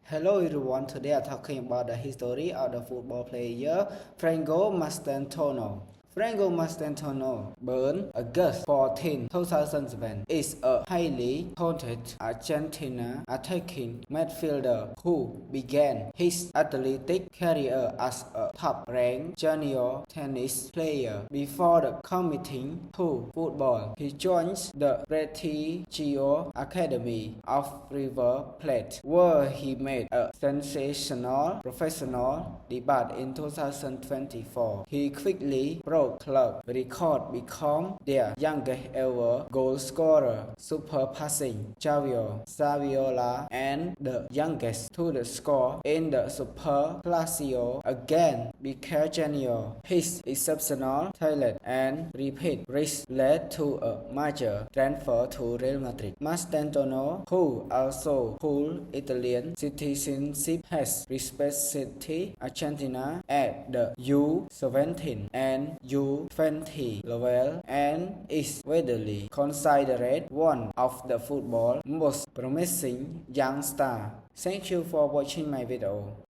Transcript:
Hello everyone, today I'm talking about the history of the football player Franco Mastantuono. Franco Mastantuono, born August 14, 2007, is a highly talented Argentina attacking midfielder who began his athletic career as a top-ranked junior tennis player. Before committing to football, he joins the Prestigio Academy of River Plate, where he made a sensational professional debut in 2024. He quickly broke club record, become their youngest ever goal scorer, surpassing Javier Saviola and the youngest to score in the Super Clásico against Boca Juniors. His exceptional talent and repeat risk led to a major transfer to Real Madrid. Mastantuono, who also holds Italian citizenship, has represented Argentina at the U17 and U20 level and is widely considered one of the football's most promising young stars. Thank you for watching my video.